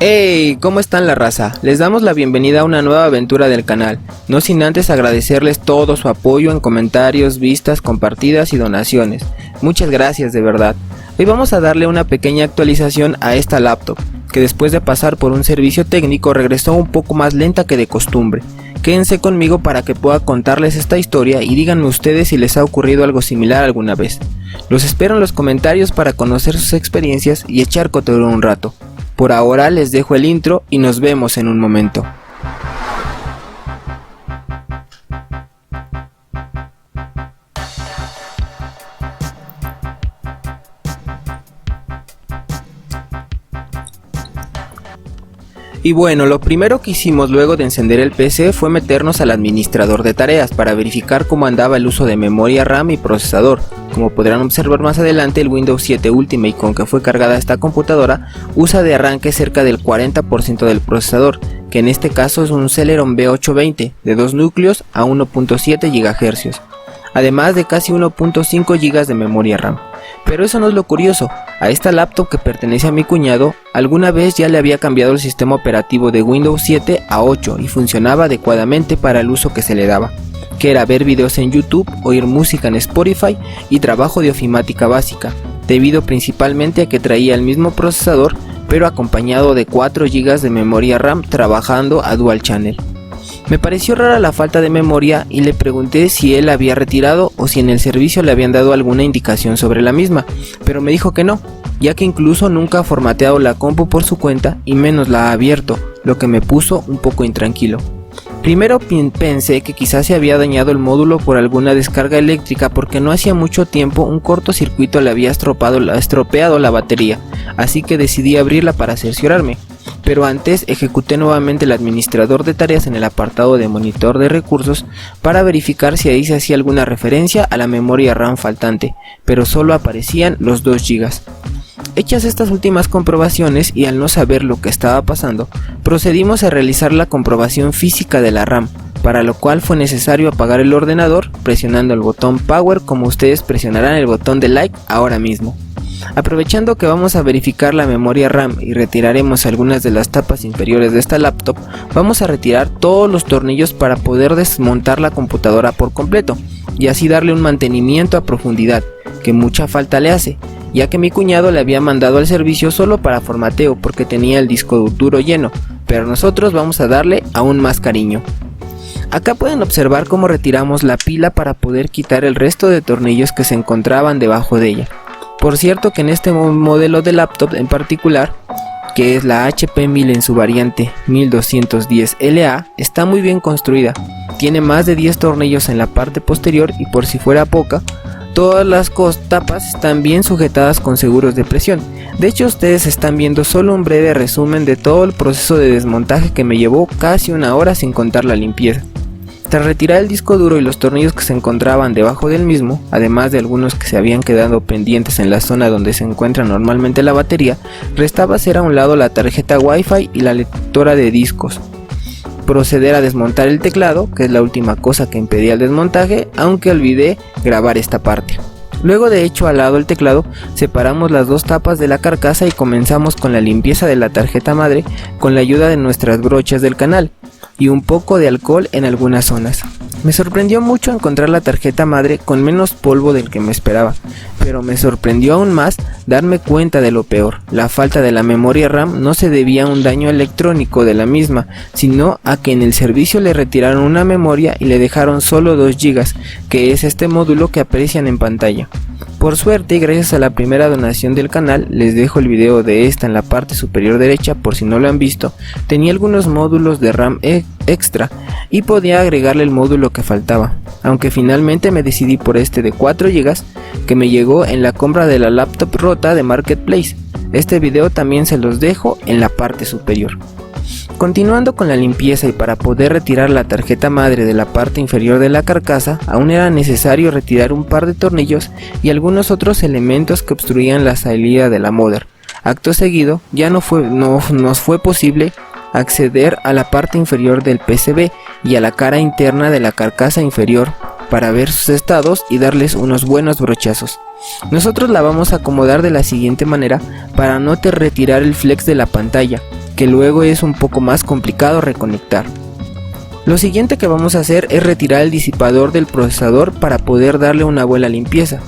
Hey, ¿cómo están la raza? Les damos la bienvenida a una nueva aventura del canal, no sin antes agradecerles todo su apoyo en comentarios, vistas, compartidas y donaciones. Muchas gracias de verdad. Hoy vamos a darle una pequeña actualización a esta laptop, que después de pasar por un servicio técnico regresó un poco más lenta que de costumbre. Quédense conmigo para que pueda contarles esta historia y díganme ustedes si les ha ocurrido algo similar alguna vez. Los espero en los comentarios para conocer sus experiencias y echar cotorreo un rato. Por ahora les dejo el intro y nos vemos en un momento. Y bueno, lo primero que hicimos luego de encender el PC fue meternos al administrador de tareas para verificar cómo andaba el uso de memoria RAM y procesador. Como podrán observar más adelante, el Windows 7 Ultimate con que fue cargada esta computadora usa de arranque cerca del 40% del procesador, que en este caso es un Celeron B820 de 2 núcleos a 1.7 GHz, además de casi 1.5 GB de memoria RAM. Pero eso no es lo curioso. A esta laptop que pertenece a mi cuñado, alguna vez ya le había cambiado el sistema operativo de Windows 7 a 8 y funcionaba adecuadamente para el uso que se le daba, que era ver videos en YouTube, oír música en Spotify y trabajo de ofimática básica, debido principalmente a que traía el mismo procesador pero acompañado de 4 GB de memoria RAM trabajando a dual channel. Me pareció rara la falta de memoria y le pregunté si él la había retirado o si en el servicio le habían dado alguna indicación sobre la misma, pero me dijo que no, ya que incluso nunca ha formateado la compu por su cuenta y menos la ha abierto, lo que me puso un poco intranquilo. Primero pensé que quizás se había dañado el módulo por alguna descarga eléctrica porque no hacía mucho tiempo un cortocircuito le había estropeado la batería, así que decidí abrirla para cerciorarme. Pero antes ejecuté nuevamente el administrador de tareas en el apartado de monitor de recursos para verificar si ahí se hacía alguna referencia a la memoria RAM faltante, pero solo aparecían los 2 GB. Hechas estas últimas comprobaciones y al no saber lo que estaba pasando, procedimos a realizar la comprobación física de la RAM, para lo cual fue necesario apagar el ordenador presionando el botón Power como ustedes presionarán el botón de like ahora mismo. Aprovechando que vamos a verificar la memoria RAM y retiraremos algunas de las tapas inferiores de esta laptop, vamos a retirar todos los tornillos para poder desmontar la computadora por completo y así darle un mantenimiento a profundidad, que mucha falta le hace, ya que mi cuñado le había mandado al servicio solo para formateo porque tenía el disco duro lleno, pero nosotros vamos a darle aún más cariño. Acá pueden observar cómo retiramos la pila para poder quitar el resto de tornillos que se encontraban debajo de ella. Por cierto que en este modelo de laptop en particular, que es la HP 1000 en su variante 1210LA, está muy bien construida. Tiene más de 10 tornillos en la parte posterior y por si fuera poca, todas las tapas están bien sujetadas con seguros de presión. De hecho ustedes están viendo solo un breve resumen de todo el proceso de desmontaje que me llevó casi una hora sin contar la limpieza. Tras retirar el disco duro y los tornillos que se encontraban debajo del mismo, además de algunos que se habían quedado pendientes en la zona donde se encuentra normalmente la batería, restaba hacer a un lado la tarjeta Wi-Fi y la lectora de discos. Proceder a desmontar el teclado, que es la última cosa que impedía el desmontaje, aunque olvidé grabar esta parte. Luego de hecho al lado el teclado, separamos las dos tapas de la carcasa y comenzamos con la limpieza de la tarjeta madre con la ayuda de nuestras brochas del canal y un poco de alcohol en algunas zonas. Me sorprendió mucho encontrar la tarjeta madre con menos polvo del que me esperaba, pero me sorprendió aún más darme cuenta de lo peor. La falta de la memoria RAM no se debía a un daño electrónico de la misma, sino a que en el servicio le retiraron una memoria y le dejaron solo 2 GB, que es este módulo que aprecian en pantalla. Por suerte y gracias a la primera donación del canal, les dejo el video de esta en la parte superior derecha por si no lo han visto, tenía algunos módulos de RAM extra y podía agregarle el módulo que faltaba, aunque finalmente me decidí por este de 4 GB que me llegó en la compra de la laptop rota de Marketplace. Este video también se los dejo en la parte superior. Continuando con la limpieza y para poder retirar la tarjeta madre de la parte inferior de la carcasa, aún era necesario retirar un par de tornillos y algunos otros elementos que obstruían la salida de la mother. Acto seguido, ya nos fue posible acceder a la parte inferior del PCB y a la cara interna de la carcasa inferior para ver sus estados y darles unos buenos brochazos. Nosotros la vamos a acomodar de la siguiente manera para no retirar el flex de la pantalla, que luego es un poco más complicado reconectar. Lo siguiente que vamos a hacer es retirar el disipador del procesador para poder darle una buena limpieza,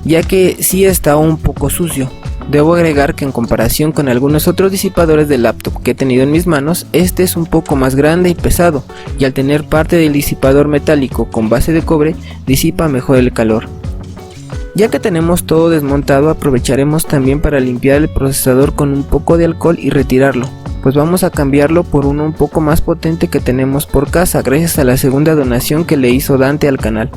ya que sí está un poco sucio. Debo agregar que en comparación con algunos otros disipadores de laptop que he tenido en mis manos, este es un poco más grande y pesado, y al tener parte del disipador metálico con base de cobre, disipa mejor el calor. Ya que tenemos todo desmontado, aprovecharemos también para limpiar el procesador con un poco de alcohol y retirarlo, pues vamos a cambiarlo por uno un poco más potente que tenemos por casa gracias a la segunda donación que le hizo Dante al canal.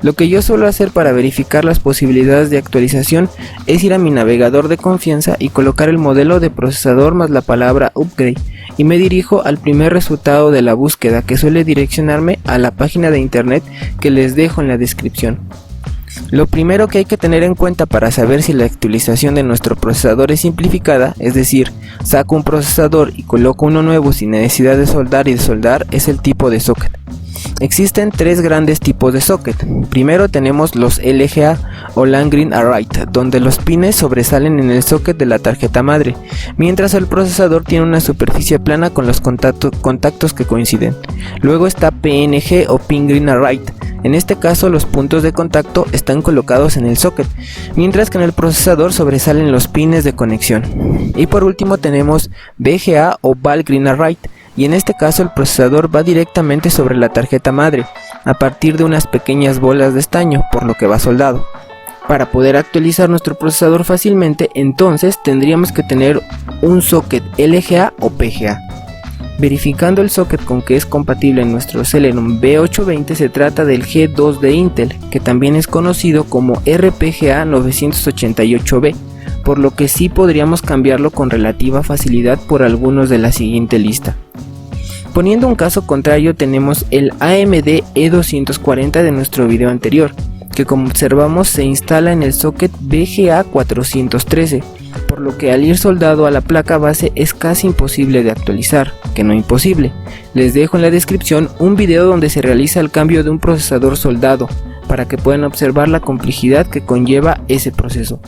Lo que yo suelo hacer para verificar las posibilidades de actualización es ir a mi navegador de confianza y colocar el modelo de procesador más la palabra upgrade, y me dirijo al primer resultado de la búsqueda, que suele direccionarme a la página de internet que les dejo en la descripción. Lo primero que hay que tener en cuenta para saber si la actualización de nuestro procesador es simplificada, es decir, saco un procesador y coloco uno nuevo sin necesidad de soldar y desoldar, es el tipo de socket. Existen tres grandes tipos de socket. Primero tenemos los LGA o Land Green Array, donde los pines sobresalen en el socket de la tarjeta madre, mientras el procesador tiene una superficie plana con los contactos que coinciden. Luego está PNG o Pin Green Array. En este caso los puntos de contacto están colocados en el socket, mientras que en el procesador sobresalen los pines de conexión. Y por último tenemos VGA o Ball Green Array, y en este caso el procesador va directamente sobre la tarjeta madre, a partir de unas pequeñas bolas de estaño, por lo que va soldado. Para poder actualizar nuestro procesador fácilmente, entonces tendríamos que tener un socket LGA o PGA. Verificando el socket con que es compatible en nuestro Celeron B820, se trata del G2 de Intel, que también es conocido como RPGA 988B, por lo que sí podríamos cambiarlo con relativa facilidad por algunos de la siguiente lista. Poniendo un caso contrario, tenemos el AMD E240 de nuestro video anterior, que como observamos se instala en el socket VGA 413, por lo que al ir soldado a la placa base es casi imposible de actualizar, que no imposible. Les dejo en la descripción un video donde se realiza el cambio de un procesador soldado, para que puedan observar la complejidad que conlleva ese proceso.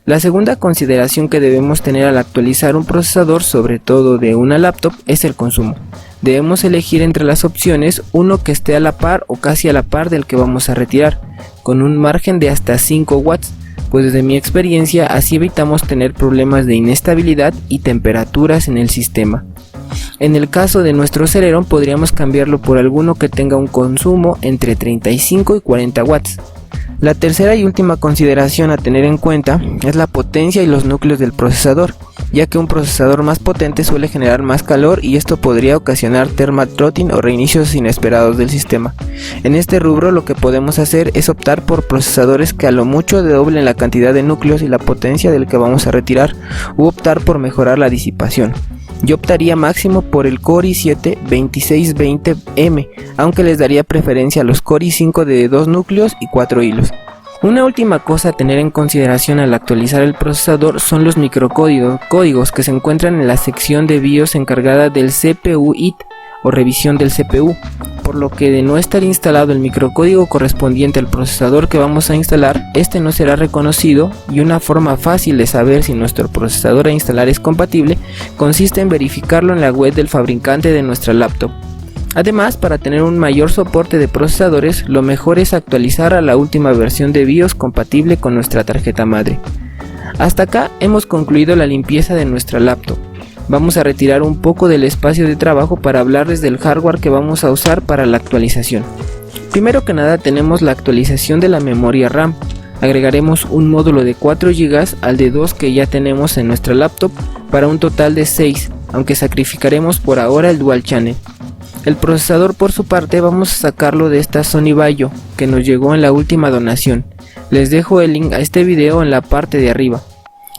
La segunda consideración que debemos tener al actualizar un procesador, sobre todo de una laptop, es el consumo. Debemos elegir entre las opciones uno que esté a la par o casi a la par del que vamos a retirar, con un margen de hasta 5 watts, pues desde mi experiencia así evitamos tener problemas de inestabilidad y temperaturas en el sistema. En el caso de nuestro Celeron podríamos cambiarlo por alguno que tenga un consumo entre 35 y 40 watts. La tercera y última consideración a tener en cuenta es la potencia y los núcleos del procesador, ya que un procesador más potente suele generar más calor y esto podría ocasionar thermal throttling o reinicios inesperados del sistema. En este rubro lo que podemos hacer es optar por procesadores que a lo mucho doblen la cantidad de núcleos y la potencia del que vamos a retirar, u optar por mejorar la disipación. Yo optaría máximo por el Core i7 2620M, aunque les daría preferencia a los Core i5 de 2 núcleos y 4 hilos. Una última cosa a tener en consideración al actualizar el procesador son los microcódigos que se encuentran en la sección de BIOS encargada del CPU IT o revisión del CPU, por lo que de no estar instalado el microcódigo correspondiente al procesador que vamos a instalar, este no será reconocido, y una forma fácil de saber si nuestro procesador a instalar es compatible consiste en verificarlo en la web del fabricante de nuestra laptop. Además, para tener un mayor soporte de procesadores, lo mejor es actualizar a la última versión de BIOS compatible con nuestra tarjeta madre. Hasta acá hemos concluido la limpieza de nuestra laptop. Vamos a retirar un poco del espacio de trabajo para hablarles del hardware que vamos a usar para la actualización. Primero que nada tenemos la actualización de la memoria RAM. Agregaremos un módulo de 4 GB al de 2 que ya tenemos en nuestra laptop para un total de 6, aunque sacrificaremos por ahora el Dual Channel. El procesador por su parte vamos a sacarlo de esta Sony Vaio que nos llegó en la última donación. Les dejo el link a este video en la parte de arriba.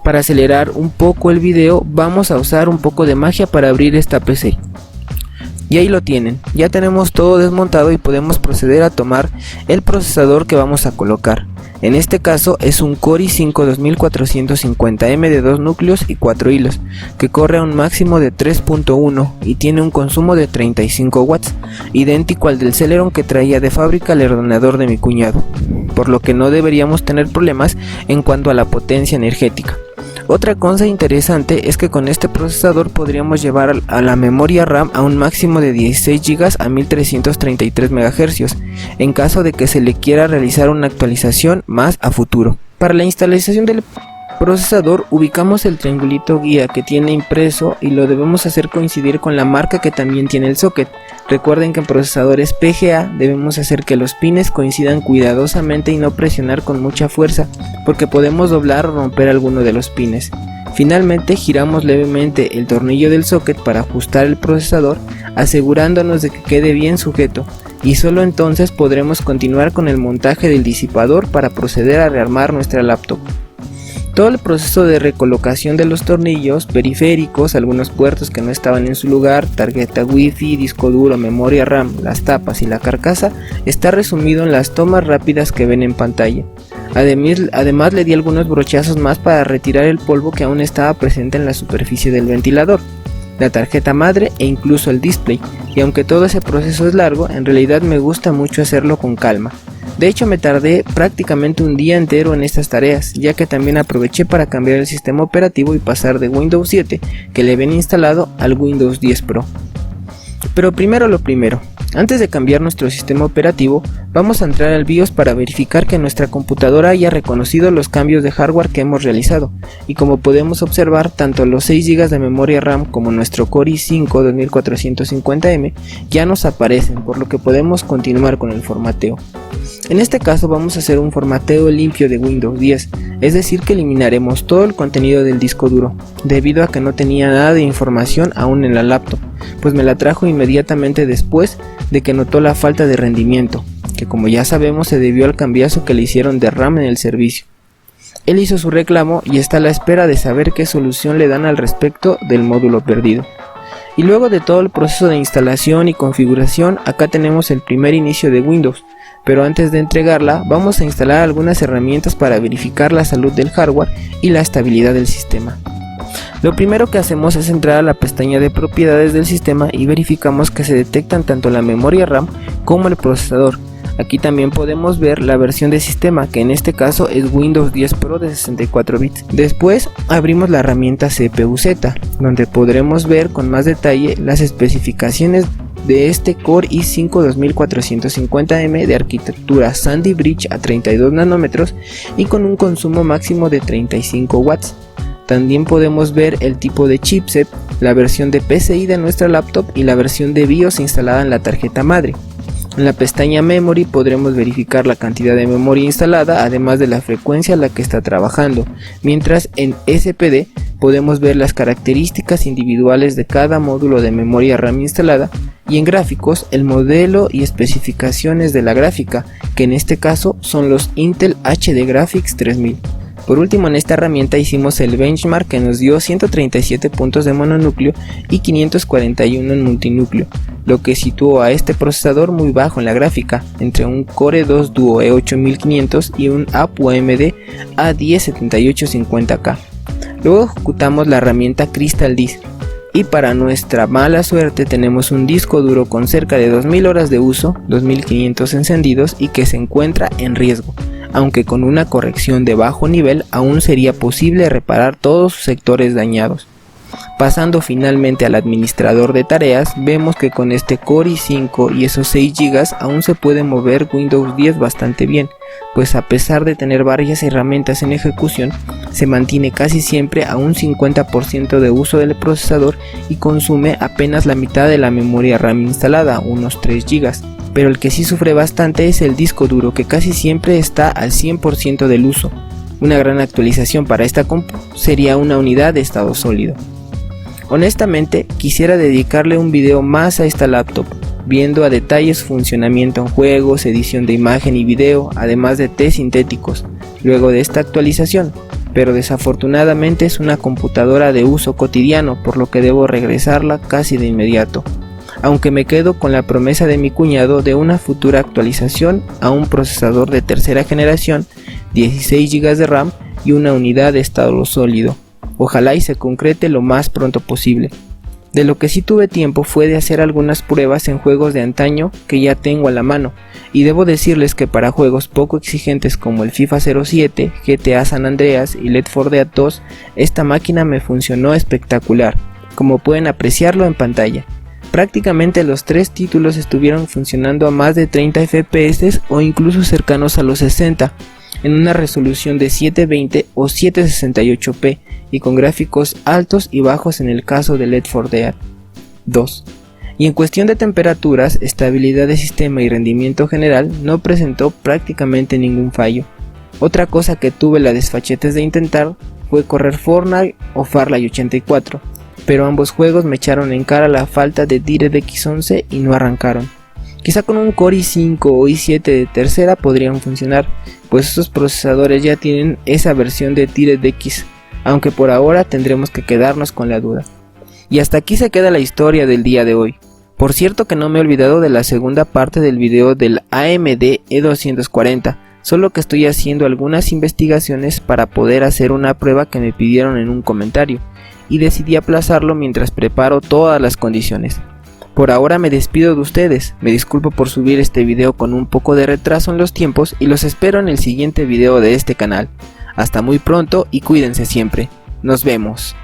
Para acelerar un poco el video vamos a usar un poco de magia para abrir esta PC. Y ahí lo tienen, ya tenemos todo desmontado y podemos proceder a tomar el procesador que vamos a colocar. En este caso es un Core i5 2450M de 2 núcleos y 4 hilos, que corre a un máximo de 3.1 y tiene un consumo de 35 watts, idéntico al del Celeron que traía de fábrica el ordenador de mi cuñado, por lo que no deberíamos tener problemas en cuanto a la potencia energética. Otra cosa interesante es que con este procesador podríamos llevar a la memoria RAM a un máximo de 16 GB a 1333 MHz, en caso de que se le quiera realizar una actualización más a futuro. Para la instalación del procesador ubicamos el triangulito guía que tiene impreso y lo debemos hacer coincidir con la marca que también tiene el socket. Recuerden que en procesadores PGA debemos hacer que los pines coincidan cuidadosamente y no presionar con mucha fuerza, porque podemos doblar o romper alguno de los pines. Finalmente giramos levemente el tornillo del socket para ajustar el procesador, asegurándonos de que quede bien sujeto, y solo entonces podremos continuar con el montaje del disipador para proceder a rearmar nuestra laptop. Todo el proceso de recolocación de los tornillos, periféricos, algunos puertos que no estaban en su lugar, tarjeta Wi-Fi, disco duro, memoria RAM, las tapas y la carcasa, está resumido en las tomas rápidas que ven en pantalla. Además le di algunos brochazos más para retirar el polvo que aún estaba presente en la superficie del ventilador, la tarjeta madre e incluso el display, y aunque todo ese proceso es largo, en realidad me gusta mucho hacerlo con calma. De hecho me tardé prácticamente un día entero en estas tareas, ya que también aproveché para cambiar el sistema operativo y pasar de Windows 7 que le habían instalado al Windows 10 Pro. Pero primero lo primero, antes de cambiar nuestro sistema operativo, vamos a entrar al BIOS para verificar que nuestra computadora haya reconocido los cambios de hardware que hemos realizado, y como podemos observar, tanto los 6 GB de memoria RAM como nuestro Core i5 2450M ya nos aparecen, por lo que podemos continuar con el formateo. En este caso vamos a hacer un formateo limpio de Windows 10, es decir que eliminaremos todo el contenido del disco duro, debido a que no tenía nada de información aún en la laptop, pues me la trajo inmediatamente después de que notó la falta de rendimiento, que como ya sabemos se debió al cambiazo que le hicieron de RAM en el servicio. Él hizo su reclamo y está a la espera de saber qué solución le dan al respecto del módulo perdido. Y luego de todo el proceso de instalación y configuración, acá tenemos el primer inicio de Windows, pero antes de entregarla vamos a instalar algunas herramientas para verificar la salud del hardware y la estabilidad del sistema. Lo primero que hacemos es entrar a la pestaña de propiedades del sistema y verificamos que se detectan tanto la memoria RAM como el procesador. Aquí también podemos ver la versión de sistema, que en este caso es Windows 10 Pro de 64 bits. Después abrimos la herramienta CPU-Z, donde podremos ver con más detalle las especificaciones de este Core i5 2450M de arquitectura Sandy Bridge a 32 nanómetros y con un consumo máximo de 35 watts. También podemos ver el tipo de chipset, la versión de PCI de nuestra laptop y la versión de BIOS instalada en la tarjeta madre. En la pestaña Memory podremos verificar la cantidad de memoria instalada, además de la frecuencia a la que está trabajando, mientras en SPD podemos ver las características individuales de cada módulo de memoria RAM instalada, y en gráficos el modelo y especificaciones de la gráfica, que en este caso son los Intel HD Graphics 3000. Por último, en esta herramienta hicimos el benchmark que nos dio 137 puntos de mononúcleo y 541 en multinúcleo, lo que situó a este procesador muy bajo en la gráfica, entre un Core 2 Duo E8500 y un APU AMD A107850K. Luego ejecutamos la herramienta Crystal Disk, y para nuestra mala suerte tenemos un disco duro con cerca de 2000 horas de uso, 2500 encendidos y que se encuentra en riesgo. Aunque con una corrección de bajo nivel aún sería posible reparar todos sus sectores dañados. Pasando finalmente al administrador de tareas, vemos que con este Core i5 y esos 6 GB aún se puede mover Windows 10 bastante bien, pues a pesar de tener varias herramientas en ejecución, se mantiene casi siempre a un 50% de uso del procesador y consume apenas la mitad de la memoria RAM instalada, unos 3 GB. Pero el que sí sufre bastante es el disco duro, que casi siempre está al 100% del uso. Una gran actualización para esta compu sería una unidad de estado sólido. Honestamente, quisiera dedicarle un video más a esta laptop, viendo a detalle su funcionamiento en juegos, edición de imagen y video, además de test sintéticos, luego de esta actualización, pero desafortunadamente es una computadora de uso cotidiano, por lo que debo regresarla casi de inmediato. Aunque me quedo con la promesa de mi cuñado de una futura actualización a un procesador de tercera generación, 16 GB de RAM y una unidad de estado sólido. Ojalá y se concrete lo más pronto posible. De lo que sí tuve tiempo fue de hacer algunas pruebas en juegos de antaño que ya tengo a la mano, y debo decirles que para juegos poco exigentes como el FIFA 07, GTA San Andreas y Left 4 Dead 2, esta máquina me funcionó espectacular, como pueden apreciarlo en pantalla. Prácticamente los tres títulos estuvieron funcionando a más de 30 FPS o incluso cercanos a los 60, en una resolución de 720 o 768p y con gráficos altos y bajos en el caso de Left 4 Dead 2. Y en cuestión de temperaturas, estabilidad de sistema y rendimiento general no presentó prácticamente ningún fallo. Otra cosa que tuve la desfachatez de intentar fue correr Fortnite o Farlight 84, pero ambos juegos me echaron en cara la falta de DirectX 11 y no arrancaron. Quizá con un Core i5 o i7 de tercera podrían funcionar, pues estos procesadores ya tienen esa versión de DirectX, aunque por ahora tendremos que quedarnos con la duda. Y hasta aquí se queda la historia del día de hoy. Por cierto que no me he olvidado de la segunda parte del video del AMD E240, solo que estoy haciendo algunas investigaciones para poder hacer una prueba que me pidieron en un comentario, y decidí aplazarlo mientras preparo todas las condiciones. Por ahora me despido de ustedes, me disculpo por subir este video con un poco de retraso en los tiempos y los espero en el siguiente video de este canal. Hasta muy pronto y cuídense siempre. Nos vemos.